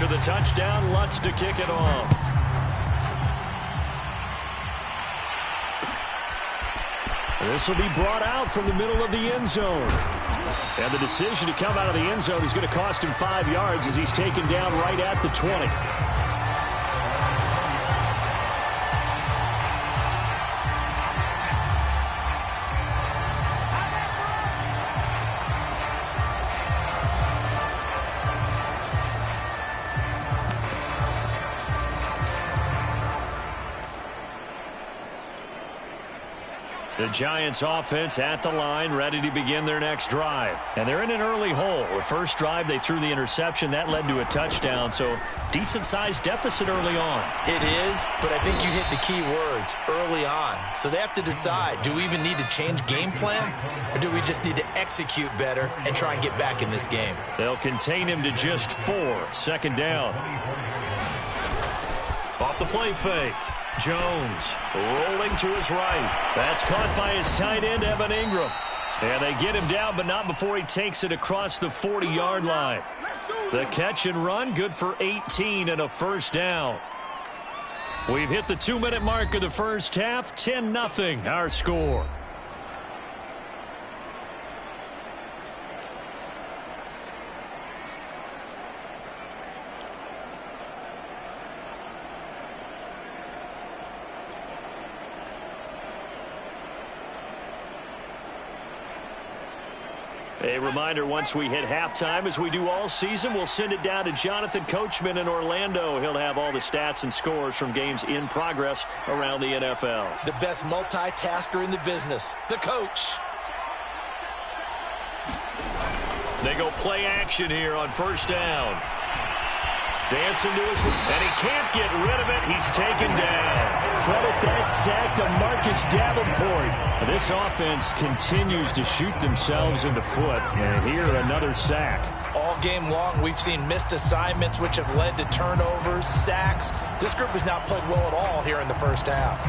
After the touchdown, Lutz to kick it off. This will be brought out from the middle of the end zone. And the decision to come out of the end zone is going to cost him 5 yards as he's taken down right at the 20. The Giants offense at the line, ready to begin their next drive. And they're in an early hole. The first drive, they threw the interception. That led to a touchdown, so decent-sized deficit early on. It is, but I think you hit the key words, early on. So they have to decide, do we even need to change game plan, or do we just need to execute better and try and get back in this game? They'll contain him to just 4. Second down. Off the play fake. Jones rolling to his right. That's caught by his tight end, Evan Ingram. And they get him down, but not before he takes it across the 40-yard line. The catch and run, good for 18 and a first down. We've hit the 2-minute mark of the first half. 10-0 our score. A reminder, once we hit halftime, as we do all season, we'll send it down to Jonathan Coachman in Orlando. He'll have all the stats and scores from games in progress around the NFL. The best multitasker in the business, the coach. They go play action here on first down. Dancing to his, and he can't get rid of it. He's taken down. Credit that sack to Marcus Davenport. This offense continues to shoot themselves in the foot. And here, another sack. All game long, we've seen missed assignments, which have led to turnovers, sacks. This group has not played well at all here in the first half.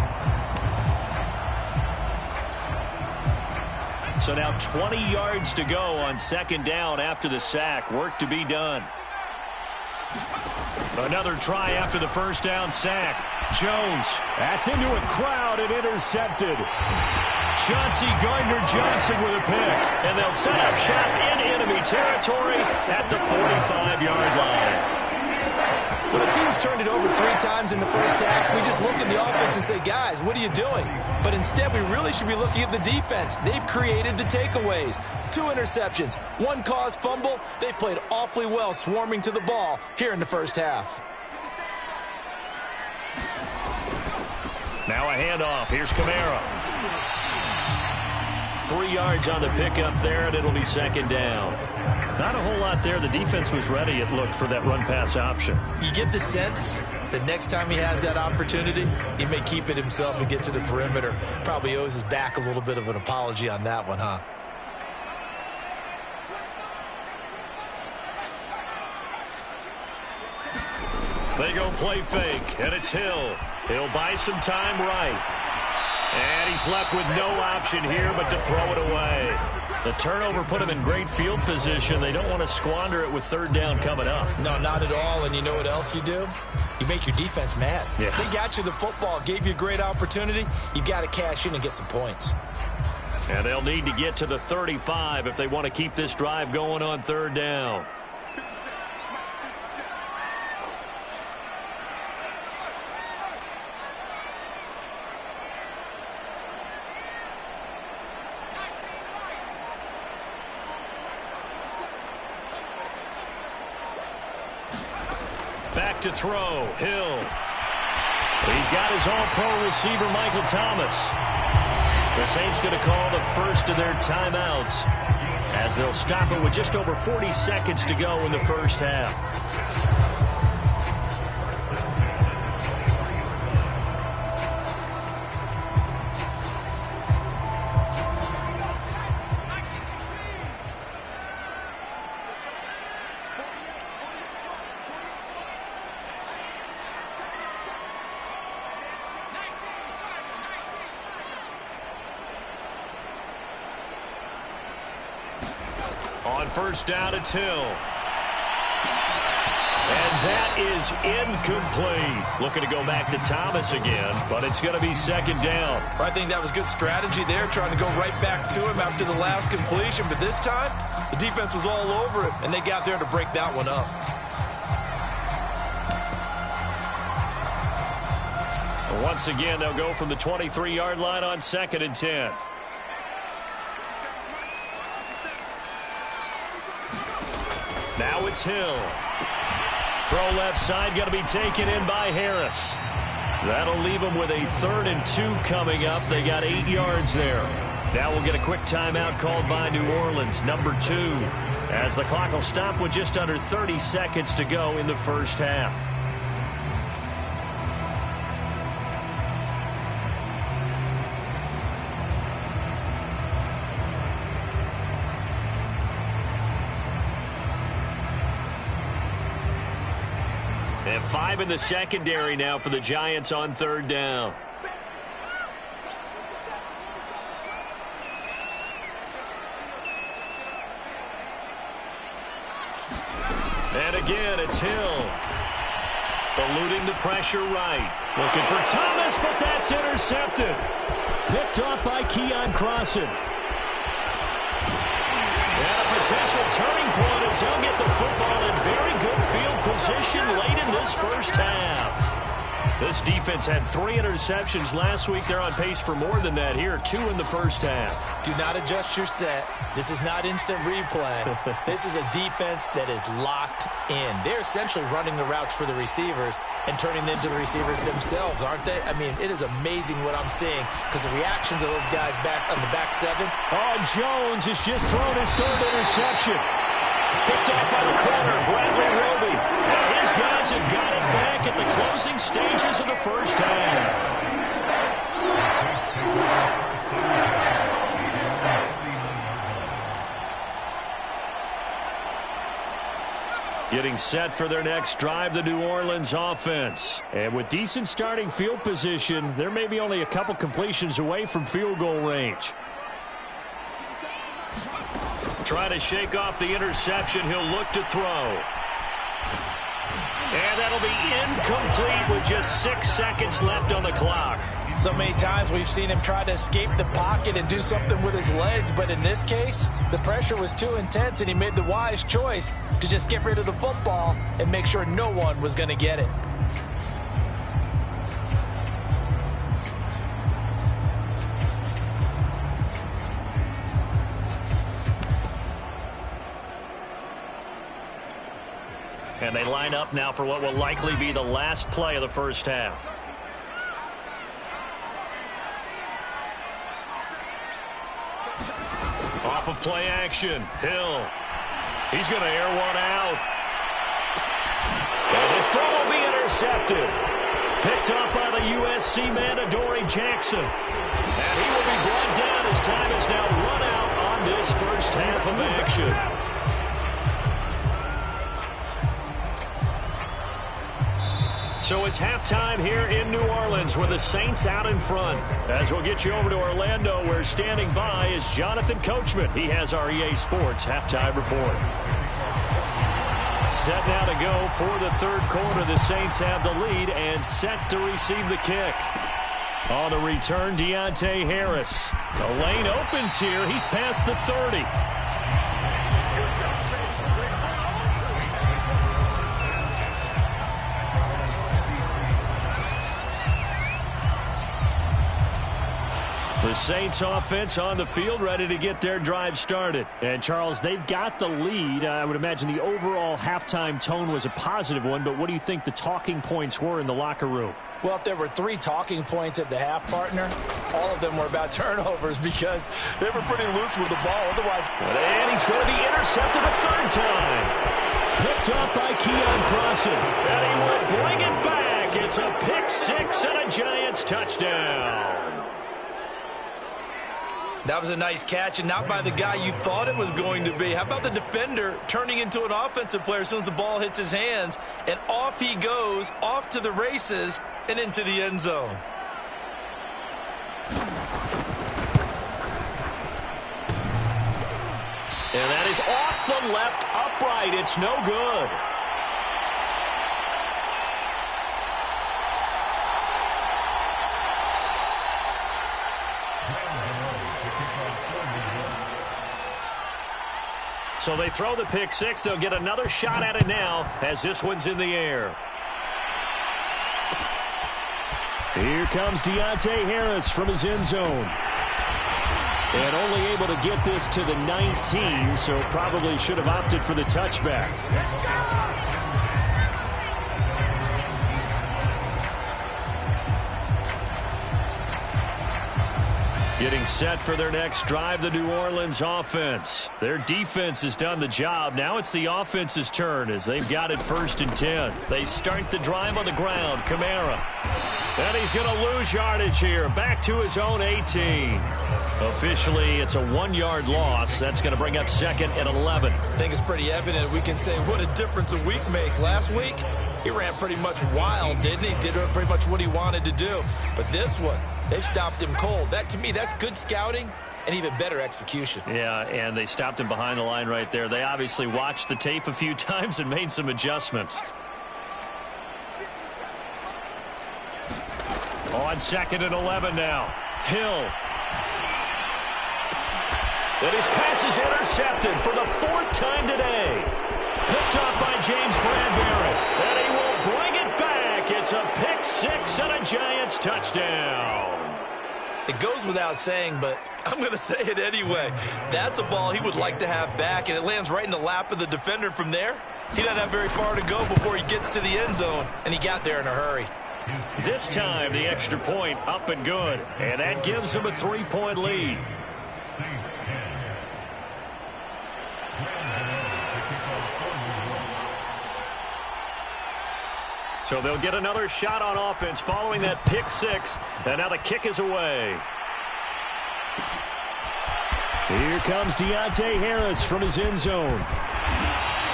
So now 20 yards to go on second down after the sack. Work to be done. Another try after the first down sack. Jones, that's into a crowd and intercepted. Chauncey Gardner-Johnson with a pick. And they'll set up shop in enemy territory at the 45-yard line. When a team's turned it over 3 times in the first half, we just look at the offense and say, guys, what are you doing? But instead, we really should be looking at the defense. They've created the takeaways. 2 interceptions, 1 caused fumble. They played awfully well swarming to the ball here in the first half. Now a handoff. Here's Kamara. 3 yards on the pickup there, and it'll be second down. Not a whole lot there. The defense was ready, it looked, for that run-pass option. You get the sense that next time he has that opportunity, he may keep it himself and get to the perimeter. Probably owes his back a little bit of an apology on that one, huh? They go play fake, and it's Hill. He'll buy some time right. And he's left with no option here but to throw it away. The turnover put him in great field position. They don't want to squander it with third down coming up. No, not at all. And you know what else you do? You make your defense mad. Yeah. They got you the football, gave you a great opportunity. You've got to cash in and get some points. And they'll need to get to the 35 if they want to keep this drive going on third down. Back to throw, Hill. He's got his all-pro receiver, Michael Thomas. The Saints going to call the first of their timeouts as they'll stop it with just over 40 seconds to go in the first half. On first down, it's Hill. And that is incomplete. Looking to go back to Thomas again, but it's going to be second down. I think that was good strategy there, trying to go right back to him after the last completion. But this time, the defense was all over it, and they got there to break that one up. Once again, they'll go from the 23-yard line on 2nd and 10. Now it's Hill. Throw left side, going to be taken in by Harris. That'll leave them with a 3rd and 2 coming up. They got 8 yards there. Now we'll get a quick timeout called by New Orleans, number 2, as the clock will stop with just under 30 seconds to go in the first half. And 5 in the secondary now for the Giants on 3rd down. And again, it's Hill. Eluding the pressure right. Looking for Thomas, but that's intercepted. Picked off by Keon Crossan. And a potential turning point as he'll get the football in very good field position late in this first half. This defense had 3 interceptions last week. They're on pace for more than that here. 2 in the first half. Do not adjust your set. This is not instant replay. This is a defense that is locked in. They're essentially running the routes for the receivers and turning into the receivers themselves, aren't they? I mean, it is amazing what I'm seeing because the reactions of those guys back on the back 7. Oh, Jones has just thrown his 3rd interception. Picked off by the corner, Bradley Roby. And his guys have got it back at the closing stages of the first half. Getting set for their next drive, the New Orleans offense. And with decent starting field position, there may be only a couple completions away from field goal range. Trying to shake off the interception. He'll look to throw. And that'll be incomplete with just 6 seconds left on the clock. So many times we've seen him try to escape the pocket and do something with his legs, but in this case, the pressure was too intense and he made the wise choice to just get rid of the football and make sure no one was going to get it. And they line up now for what will likely be the last play of the first half. Off of play action, Hill. He's going to air one out. And his throw will be intercepted. Picked up by the USC man, Adoree Jackson. And he will be brought down as time is now run out on this first half of action. So it's halftime here in New Orleans with the Saints out in front. As we'll get you over to Orlando, where standing by is Jonathan Coachman. He has our EA Sports halftime report. Set now to go for the 3rd quarter. The Saints have the lead and set to receive the kick. On the return, Deontay Harris. The lane opens here. He's past the 30. The Saints offense on the field, ready to get their drive started. And, Charles, they've got the lead. I would imagine the overall halftime tone was a positive one, but what do you think the talking points were in the locker room? Well, if there were 3 talking points at the half, partner, all of them were about turnovers because they were pretty loose with the ball. Otherwise, and he's going to be intercepted a 3rd time. Picked up by Keon Crossan. And he will bring it back. It's a pick-6 and a Giants touchdown. That was a nice catch, and not by the guy you thought it was going to be. How about the defender turning into an offensive player as soon as the ball hits his hands, and off he goes, off to the races, and into the end zone. And that is off the left upright. It's no good. So they throw the pick six. They'll get another shot at it now as this one's in the air. Here comes Deontay Harris from his end zone. And only able to get this to the 19, so probably should have opted for the touchback. Getting set for their next drive, the New Orleans offense. Their defense has done the job. Now it's the offense's turn as they've got it 1st and 10. They start the drive on the ground. Kamara. And he's going to lose yardage here. Back to his own 18. Officially, it's a 1-yard loss. That's going to bring up 2nd and 11. I think it's pretty evident. We can say what a difference a week makes. Last week, he ran pretty much wild, didn't he? Did pretty much what he wanted to do. But this one, they stopped him cold. That, to me, that's good scouting and even better execution. Yeah, and they stopped him behind the line right there. They obviously watched the tape a few times and made some adjustments. On 2nd and 11 now. Hill. And his pass is intercepted for the 4th time today. Picked off by James Bradbury. And he will bring it back. It's a pick six and a Giants touchdown. It goes without saying, but I'm going to say it anyway. That's a ball he would like to have back, and it lands right in the lap of the defender from there. He doesn't have very far to go before he gets to the end zone, and he got there in a hurry. This time, the extra point up and good, and that gives them a 3-point lead. So they'll get another shot on offense following that pick six, and now the kick is away. Here comes Deontay Harris from his end zone.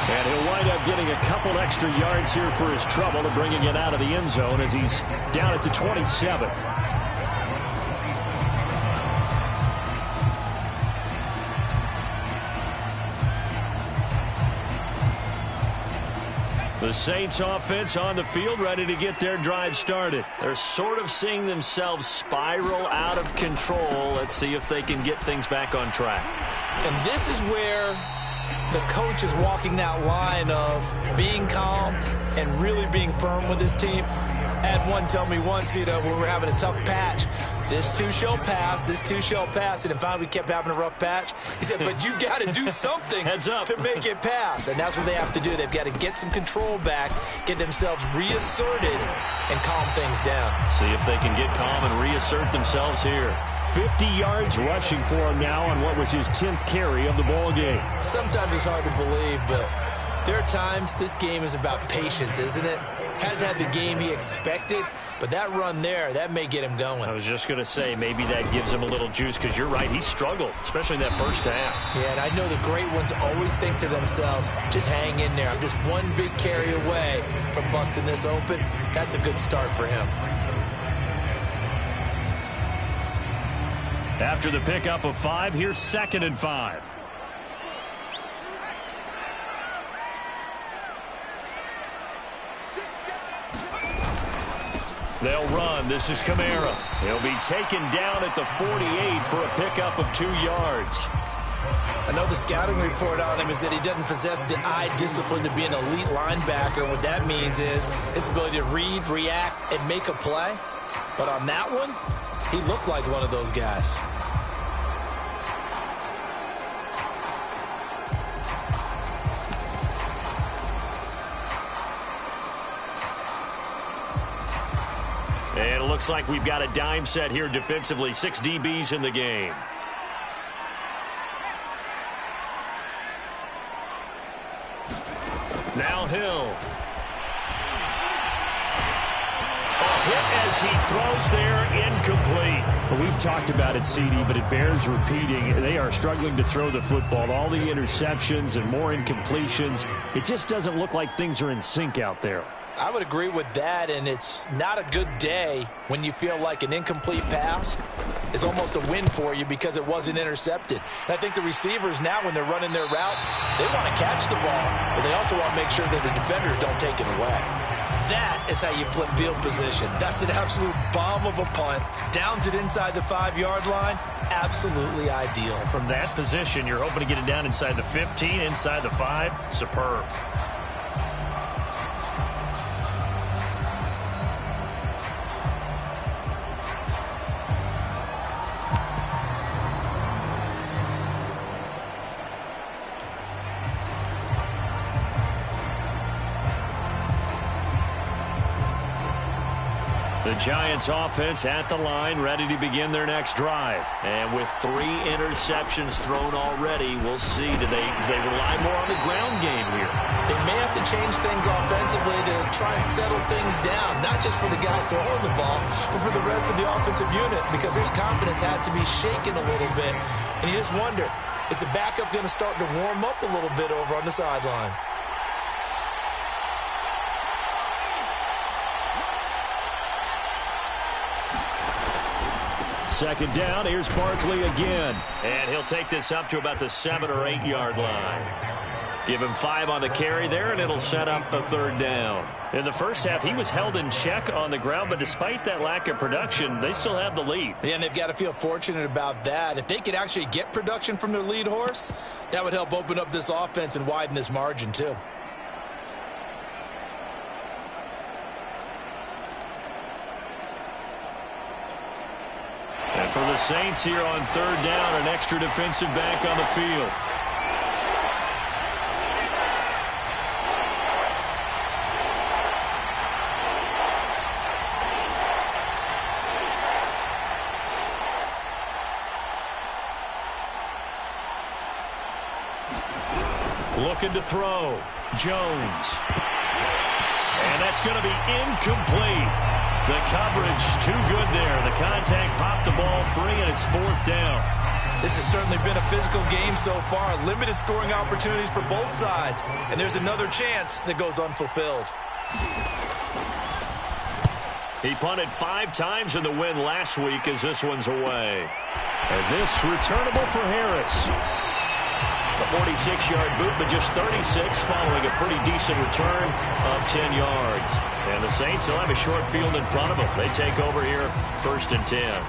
And he'll wind up getting a couple extra yards here for his trouble and bringing it out of the end zone as he's down at the 27. The Saints offense on the field, ready to get their drive started. They're sort of seeing themselves spiral out of control. Let's see if they can get things back on track. And this is where the coach is walking that line of being calm and really being firm with his team. I had one tell me once, when we were having a tough patch, this too shall pass, this too shall pass. And then finally we kept having a rough patch. He said, but you got to do something to make it pass. And that's what they have to do. They've got to get some control back, get themselves reasserted, and calm things down. See if they can get calm and reassert themselves here. 50 yards rushing for him now on what was his 10th carry of the ball game. Sometimes it's hard to believe, but there are times this game is about patience, isn't it? Hasn't had the game he expected, but that run there, that may get him going. I was just going to say, maybe that gives him a little juice, because you're right, he struggled, especially in that first half. Yeah, and I know the great ones always think to themselves, just hang in there. I'm just one big carry away from busting this open. That's a good start for him. After the pickup of 5, here's 2nd and 5. They'll run. This is Kamara. He'll be taken down at the 48 for a pickup of 2 yards. I know the scouting report on him is that he doesn't possess the eye discipline to be an elite linebacker. And what that means is his ability to read, react, and make a play. But on that one, he looked like one of those guys. And it looks like we've got a dime set here defensively. 6 DBs in the game. Now Hill. A hit as he throws there, incomplete. Well, we've talked about it, CD, but it bears repeating. They are struggling to throw the football. All the interceptions and more incompletions. It just doesn't look like things are in sync out there. I would agree with that, and it's not a good day when you feel like an incomplete pass is almost a win for you because it wasn't intercepted. And I think the receivers now, when they're running their routes, they want to catch the ball, but they also want to make sure that the defenders don't take it away. that is how you flip field position. That's an absolute bomb of a punt. Downs it inside the 5-yard line. Absolutely ideal. From that position, you're hoping to get it down inside the 15, inside the 5. Superb. The Giants offense at the line, ready to begin their next drive. And with 3 interceptions thrown already, we'll see. Do they rely more on the ground game here? They may have to change things offensively to try and settle things down, not just for the guy throwing the ball, but for the rest of the offensive unit, because their confidence has to be shaken a little bit. And you just wonder, is the backup going to start to warm up a little bit over on the sideline? Second down, here's Barkley again. And he'll take this up to about the 7 or 8 yard line. Give him 5 on the carry there, and it'll set up a 3rd down. In the first half, he was held in check on the ground, but despite that lack of production, they still have the lead. Yeah, and they've got to feel fortunate about that. If they could actually get production from their lead horse, that would help open up this offense and widen this margin too. And for the Saints here on 3rd down, an extra defensive back on the field. Looking to throw. Jones. And that's going to be incomplete. The coverage too good there. The contact popped the ball free, and it's 4th down. This has certainly been a physical game so far. Limited scoring opportunities for both sides. And there's another chance that goes unfulfilled. He punted 5 times in the win last week as this one's away. And this returnable for Harris. A 46-yard boot, but just 36 following a pretty decent return of 10 yards. And the Saints will have a short field in front of them. They take over here, 1st and 10.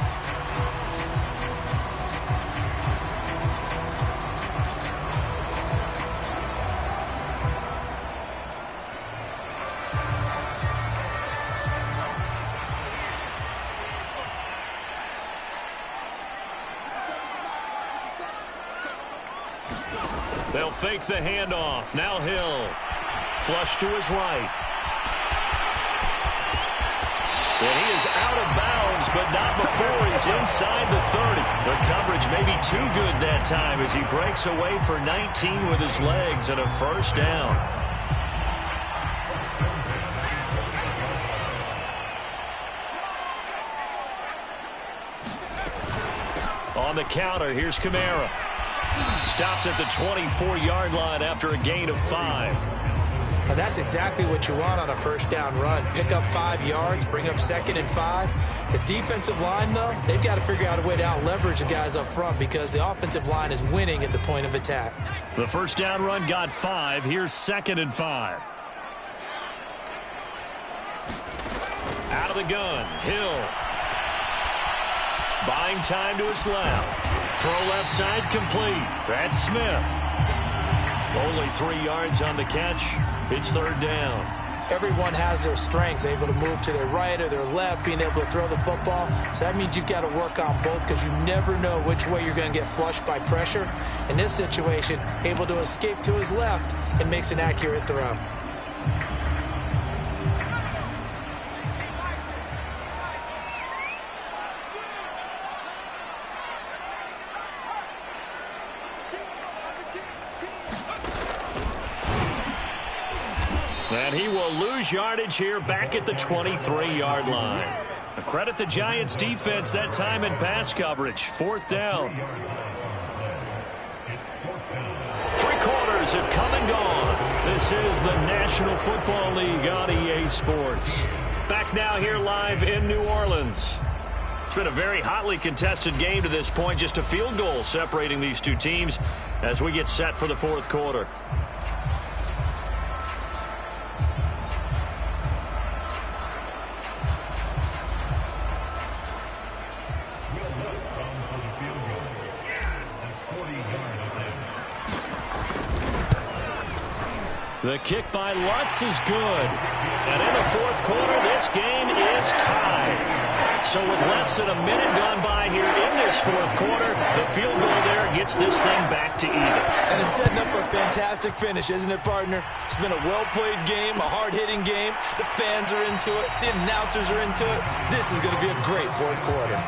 They'll fake the handoff. Now Hill. Flush to his right. And he is out of bounds, but not before he's inside the 30. The coverage may be too good that time as he breaks away for 19 with his legs and a 1st down. On the counter, here's Kamara. Stopped at the 24-yard line after a gain of 5. Now that's exactly what you want on a 1st down run. Pick up 5 yards, bring up 2nd and 5. The defensive line, though, they've got to figure out a way to out-leverage the guys up front because the offensive line is winning at the point of attack. The 1st down run got 5. Here's 2nd and 5. Out of the gun, Hill. Buying time to his left. Throw left side complete. That's Smith. Only 3 yards on the catch. It's 3rd down. Everyone has their strengths, able to move to their right or their left, being able to throw the football. So that means you've got to work on both because you never know which way you're going to get flushed by pressure. In this situation, able to escape to his left and makes an accurate throw. And he will lose yardage here back at the 23-yard line. Credit the Giants defense that time in pass coverage. 4th down. 3 quarters have come and gone. This is the National Football League on EA Sports. Back now here live in New Orleans. It's been a very hotly contested game to this point. Just a field goal separating these two teams as we get set for the 4th quarter. The kick by Lutz is good. And in the fourth quarter, this game is tied. So with less than a minute gone by here in this fourth quarter, the field goal there gets this thing back to even. And it's setting up for a fantastic finish, isn't it, partner? It's been a well-played game, a hard-hitting game. The fans are into it. The announcers are into it. This is going to be a great fourth quarter.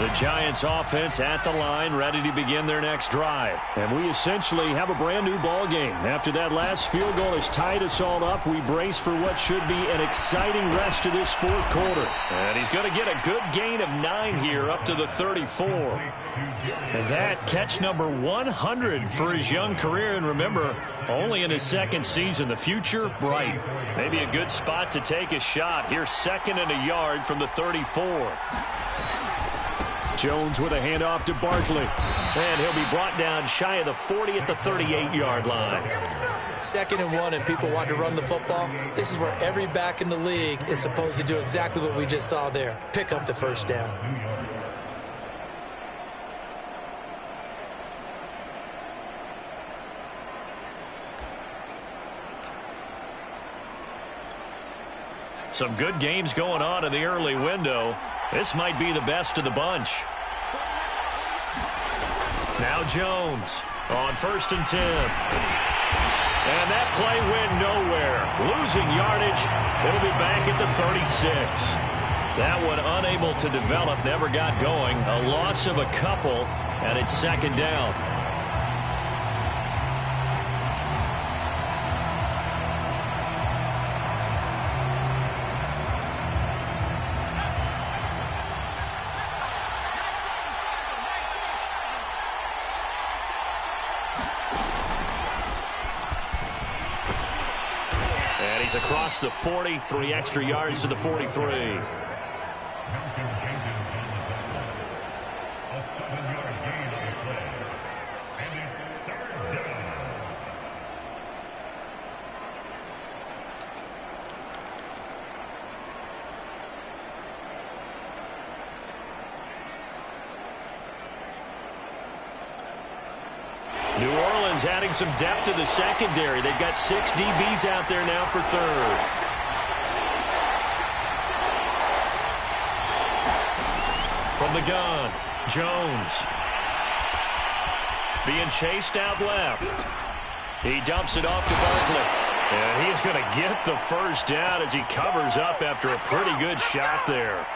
The Giants offense at the line, ready to begin their next drive. And we essentially have a brand new ball game. After that last field goal has tied us all up, we brace for what should be an exciting rest of this fourth quarter. And he's going to get a good gain of 9 here up to the 34. And that catch number 100 for his young career. And remember, only in his second season, the future bright. Maybe a good spot to take a shot. Here's 2nd and a yard from the 34. Jones with a handoff to Barkley. And he'll be brought down shy of the 40 at the 38-yard line. 2nd and 1 and people want to run the football. This is where every back in the league is supposed to do exactly what we just saw there. Pick up the first down. Some good games going on in the early window. This might be the best of the bunch. Now Jones on 1st and 10. And that play went nowhere. Losing yardage. It'll be back at the 36. That one unable to develop, never got going. A loss of a couple, and it's 2nd down. Across the 40, 3 extra yards to the 43. New Orleans adding some depth to the secondary. They've got 6 DBs out there now for 3rd. From the gun, Jones. Being chased out left. He dumps it off to Barkley. And he's going to get the first down as he covers up after a pretty good shot there.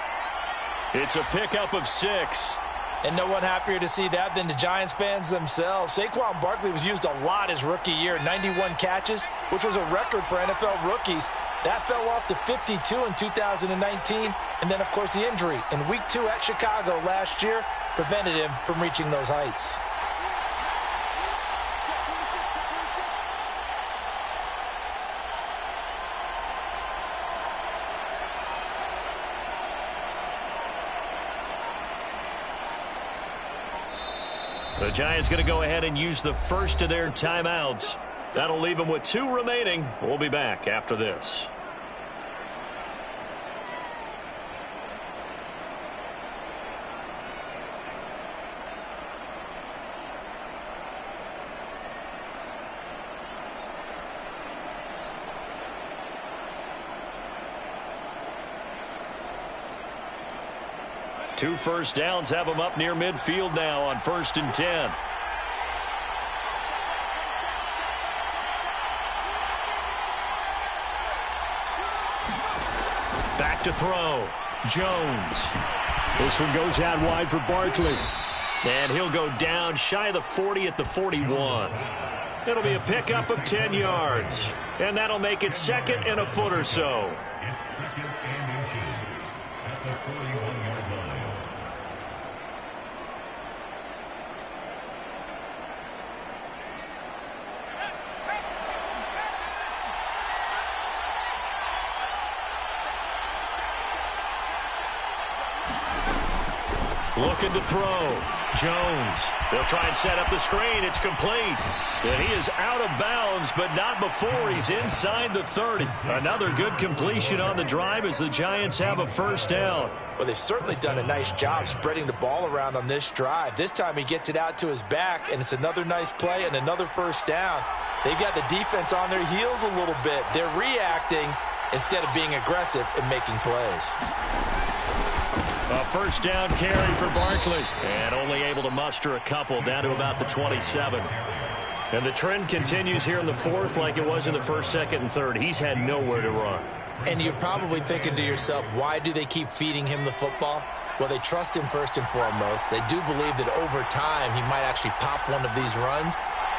It's a pickup of 6. And no one happier to see that than the Giants fans themselves. Saquon Barkley was used a lot his rookie year, 91 catches, which was a record for NFL rookies. That fell off to 52 in 2019. And then, of course, the injury in Week 2 at Chicago last year prevented him from reaching those heights. The Giants going to go ahead and use the first of their timeouts. That'll leave them with 2 remaining. We'll be back after this. Two first downs have them up near midfield now on 1st and 10. Back to throw. Jones. This one goes out wide for Barkley. And he'll go down shy of the 40 at the 41. It'll be a pickup of 10 yards. And that'll make it 2nd and a foot or so. Looking to throw. Jones. They'll try and set up the screen. It's complete. And he is out of bounds, but not before he's inside the 30. Another good completion on the drive as the Giants have a first down. Well, they've certainly done a nice job spreading the ball around on this drive. This time he gets it out to his back, and it's another nice play and another first down. They've got the defense on their heels a little bit. They're reacting instead of being aggressive and making plays. A first down carry for Barkley, and only able to muster a couple down to about the 27. And the trend continues here in the fourth like it was in the first, second, and third. He's had nowhere to run. And you're probably thinking to yourself, why do they keep feeding him the football? Well, they trust him first and foremost. They do believe that over time he might actually pop one of these runs.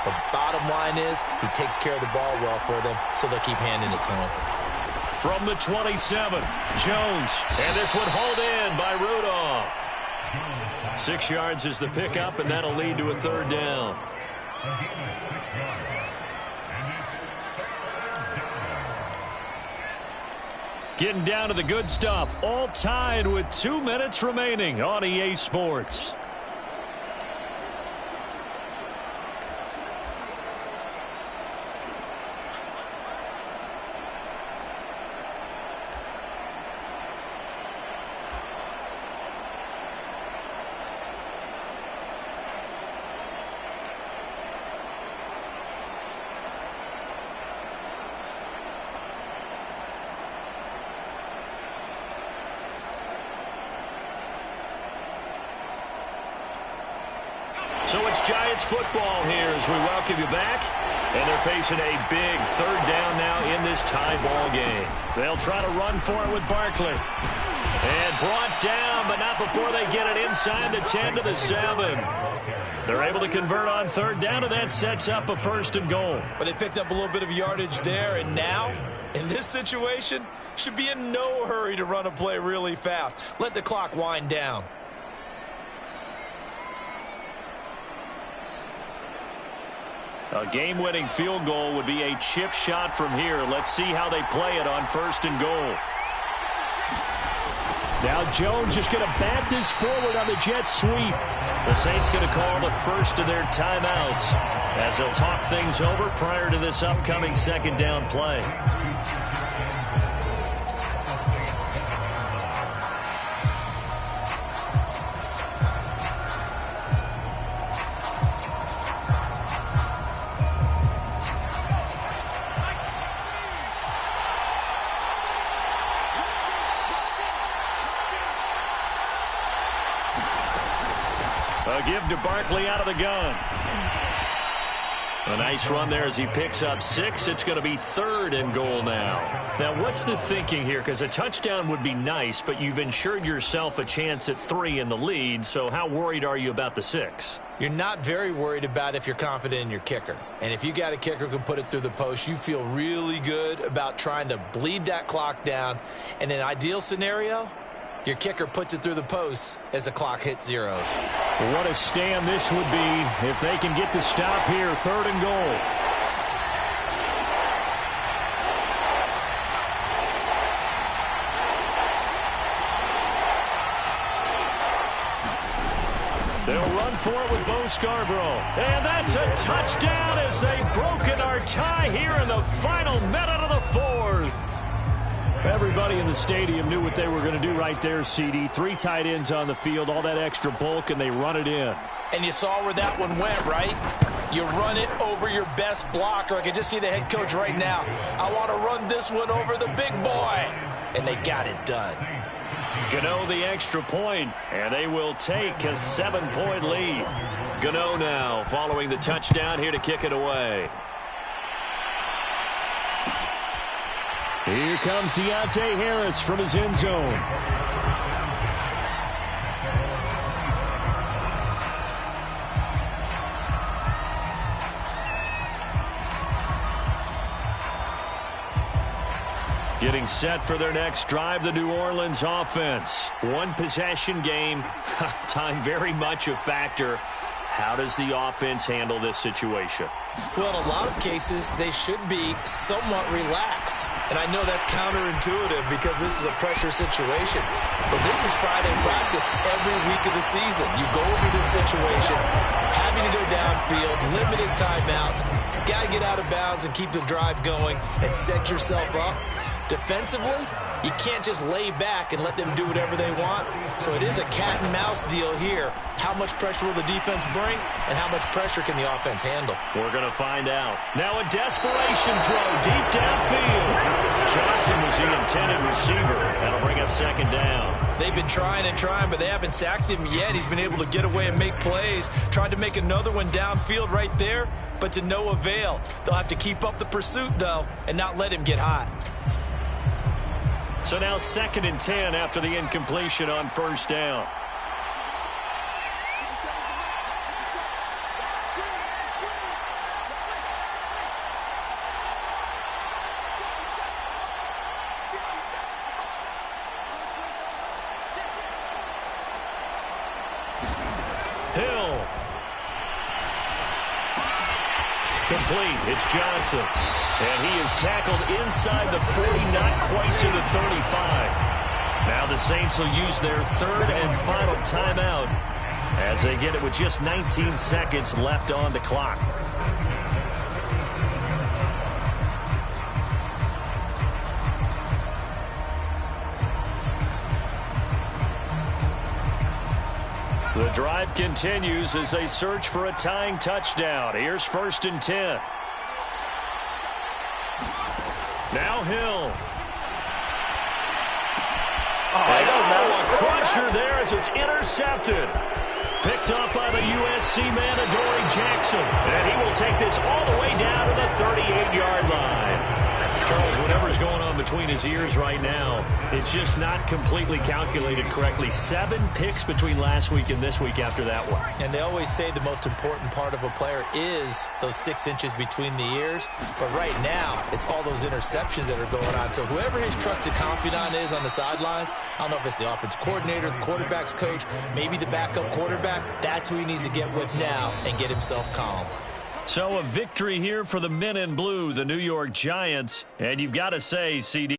The bottom line is he takes care of the ball well for them, so they'll keep handing it to him. From the 27, Jones. And this one hauled in by Rudolph. 6 yards is the pickup, and that'll lead to a third down. Getting down to the good stuff. All tied with 2 minutes remaining on EA Sports. So it's Giants football here as we welcome you back. And they're facing a big third down now in this tie ball game. They'll try to run for it with Barkley. And brought down, but not before they get it inside the 10 to the 7. They're able to convert on third down, and that sets up a first and goal. But they picked up a little bit of yardage there, and now, in this situation, should be in no hurry to run a play really fast. Let the clock wind down. A game-winning field goal would be a chip shot from here. Let's see how they play it on first and goal. Now Jones just going to bat this forward on the jet sweep. The Saints going to call the first of their timeouts as they'll talk things over prior to this upcoming second down play. A give to Barkley out of the gun. A nice run there as he picks up 6. It's going to be third and goal now. Now, what's the thinking here? Because a touchdown would be nice, but you've ensured yourself a chance at 3 in the lead, so how worried are you about the 6? You're not very worried about if you're confident in your kicker. And if you got a kicker who can put it through the post, you feel really good about trying to bleed that clock down. In an ideal scenario, your kicker puts it through the post as the clock hits zeros. What a stand this would be if they can get the stop here. Third and goal. They'll run for it with Bo Scarborough. And that's a touchdown as they've broken our tie here in the final minute of the fourth. Everybody in the stadium knew what they were going to do right there, CD. 3 tight ends on the field, all that extra bulk, and they run it in. And you saw where that one went, right? You run it over your best blocker. I can just see the head coach right now. I want to run this one over the big boy. And they got it done. Gano the extra point, and they will take a 7-point lead. Gano now following the touchdown here to kick it away. Here comes Deontay Harris from his end zone. Getting set for their next drive, the New Orleans offense. 1 possession game. Time very much a factor. How does the offense handle this situation? Well, in a lot of cases, they should be somewhat relaxed. And I know that's counterintuitive because this is a pressure situation. But this is Friday practice every week of the season. You go over this situation, having to go downfield, limited timeouts, got to get out of bounds and keep the drive going and set yourself up. Defensively, you can't just lay back and let them do whatever they want. So it is a cat and mouse deal here. How much pressure will the defense bring, and how much pressure can the offense handle? We're going to find out. Now a desperation throw deep downfield. Johnson was the intended receiver. That'll bring up second down. They've been trying and trying, but they haven't sacked him yet. He's been able to get away and make plays. Tried to make another one downfield right there, but to no avail. They'll have to keep up the pursuit, though, and not let him get hot. So now 2nd and 10 after the incompletion on first down. Hill. Complete. It's Johnson. And he is tackled inside the 40, not quite to the 35. Now the Saints will use their 3rd and final timeout as they get it with just 19 seconds left on the clock. The drive continues as they search for a tying touchdown. Here's 1st and 10. Now Hill. A crusher there as it's intercepted. Picked up by the USC man, Adoree Jackson. And he will take this all the way down to the 38-yard line. Charles, whatever's going on between his ears right now, it's just not completely calculated correctly. 7 picks between last week and this week after that one. And they always say the most important part of a player is those 6 inches between the ears. But right now, it's all those interceptions that are going on. So whoever his trusted confidant is on the sidelines, I don't know if it's the offense coordinator, the quarterback's coach, maybe the backup quarterback, that's who he needs to get with now and get himself calm. So a victory here for the men in blue, the New York Giants. And you've got to say, CD,